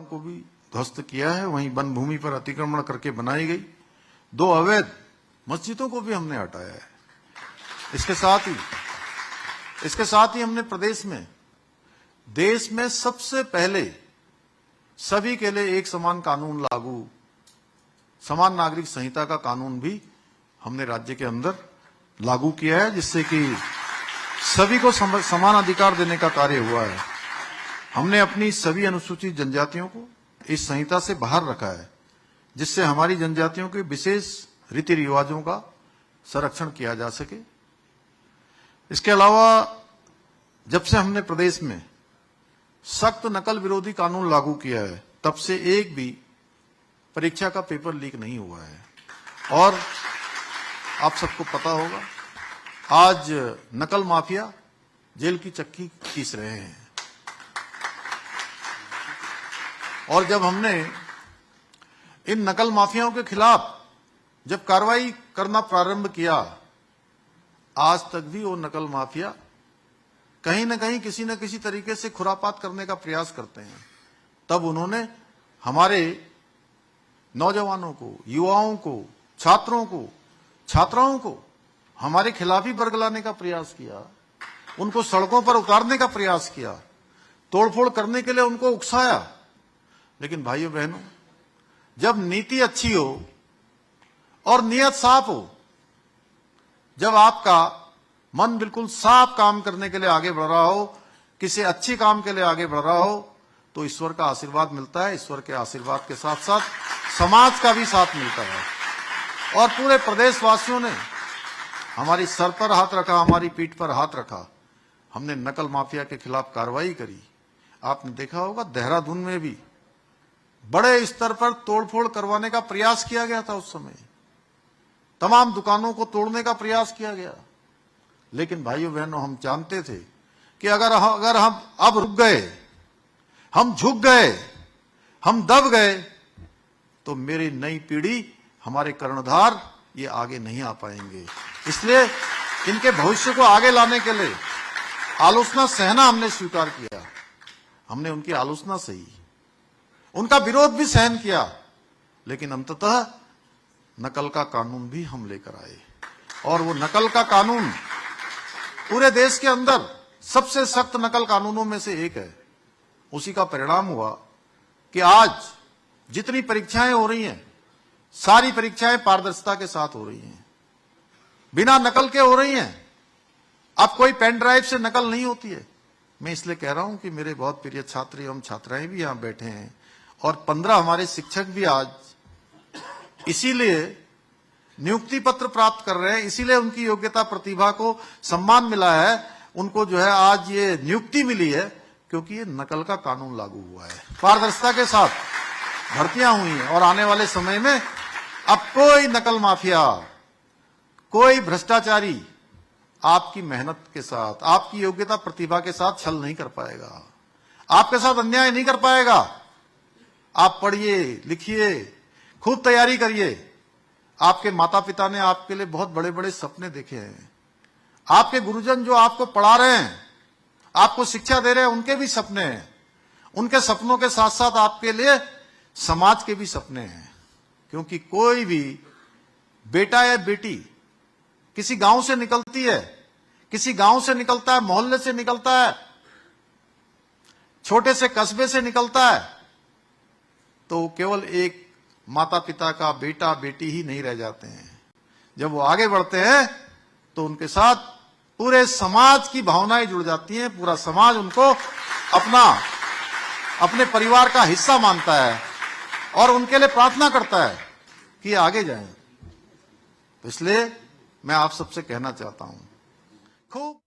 को भी ध्वस्त किया है, वहीं वन भूमि पर अतिक्रमण करके बनाई गई 2 अवैध मस्जिदों को भी हमने हटाया है। इसके साथ ही हमने प्रदेश में, देश में सबसे पहले सभी के लिए एक समान कानून लागू, समान नागरिक संहिता का कानून भी हमने राज्य के अंदर लागू किया है, जिससे कि सभी को समान अधिकार देने का कार्य हुआ है। हमने अपनी सभी अनुसूचित जनजातियों को इस संहिता से बाहर रखा है, जिससे हमारी जनजातियों के विशेष रीति रिवाजों का संरक्षण किया जा सके। इसके अलावा जब से हमने प्रदेश में सख्त नकल विरोधी कानून लागू किया है, तब से एक भी परीक्षा का पेपर लीक नहीं हुआ है। और आप सबको पता होगा, आज नकल माफिया जेल की चक्की खींच रहे हैं। और जब हमने इन नकल माफियाओं के खिलाफ जब कार्रवाई करना प्रारंभ किया, आज तक भी वो नकल माफिया कहीं न कहीं किसी न किसी तरीके से खुरापात करने का प्रयास करते हैं। तब उन्होंने हमारे नौजवानों को, युवाओं को, छात्रों को, छात्राओं को हमारे खिलाफ ही बरगलाने का प्रयास किया, उनको सड़कों पर उतारने का प्रयास किया, तोड़फोड़ करने के लिए उनको उकसाया। लेकिन भाइयों बहनों, जब नीति अच्छी हो और नियत साफ हो, जब आपका मन बिल्कुल साफ काम करने के लिए आगे बढ़ रहा हो, किसी अच्छी काम के लिए आगे बढ़ रहा हो, तो ईश्वर का आशीर्वाद मिलता है। ईश्वर के आशीर्वाद के साथ साथ समाज का भी साथ मिलता है। और पूरे प्रदेशवासियों ने हमारी सर पर हाथ रखा, हमारी पीठ पर हाथ रखा। हमने नकल माफिया के खिलाफ कार्रवाई करी। आपने देखा होगा, देहरादून में भी बड़े स्तर पर तोड़फोड़ करवाने का प्रयास किया गया था। उस समय तमाम दुकानों को तोड़ने का प्रयास किया गया। लेकिन भाइयों बहनों, हम जानते थे कि अगर हम अब रुक गए, हम झुक गए, हम दब गए, तो मेरी नई पीढ़ी, हमारे कर्णधार, ये आगे नहीं आ पाएंगे। इसलिए इनके भविष्य को आगे लाने के लिए आलोचना सहना हमने स्वीकार किया। हमने उनकी आलोचना सही, उनका विरोध भी सहन किया, लेकिन अंततः नकल का कानून भी हम लेकर आए। और वो नकल का कानून पूरे देश के अंदर सबसे सख्त नकल कानूनों में से एक है। उसी का परिणाम हुआ कि आज जितनी परीक्षाएं हो रही हैं, सारी परीक्षाएं पारदर्शिता के साथ हो रही हैं, बिना नकल के हो रही हैं। अब कोई पेन ड्राइव से नकल नहीं होती है। मैं इसलिए कह रहा हूं कि मेरे बहुत प्रिय छात्र एवं छात्राएं भी यहां बैठे हैं, और 15 हमारे शिक्षक भी आज इसीलिए नियुक्ति पत्र प्राप्त कर रहे हैं, इसीलिए उनकी योग्यता प्रतिभा को सम्मान मिला है, उनको जो है आज ये नियुक्ति मिली है, क्योंकि ये नकल का कानून लागू हुआ है। पारदर्शिता के साथ भर्तियां हुई हैं, और आने वाले समय में अब कोई नकल माफिया, कोई भ्रष्टाचारी आपकी मेहनत के साथ, आपकी योग्यता प्रतिभा के साथ छल नहीं कर पाएगा, आपके साथ अन्याय नहीं कर पाएगा। आप पढ़िए, लिखिए, खूब तैयारी करिए। आपके माता पिता ने आपके लिए बहुत बड़े बड़े सपने देखे हैं। आपके गुरुजन जो आपको पढ़ा रहे हैं, आपको शिक्षा दे रहे हैं, उनके भी सपने हैं। उनके सपनों के साथ साथ आपके लिए समाज के भी सपने हैं। क्योंकि कोई भी बेटा या बेटी किसी गांव से निकलती है, किसी गांव से निकलता है, मोहल्ले से निकलता है, छोटे से कस्बे से निकलता है, तो केवल एक माता पिता का बेटा बेटी ही नहीं रह जाते हैं। जब वो आगे बढ़ते हैं तो उनके साथ पूरे समाज की भावनाएं जुड़ जाती हैं। पूरा समाज उनको अपने परिवार का हिस्सा मानता है और उनके लिए प्रार्थना करता है कि आगे जाएं। तो इसलिए मैं आप सबसे कहना चाहता हूं, खूब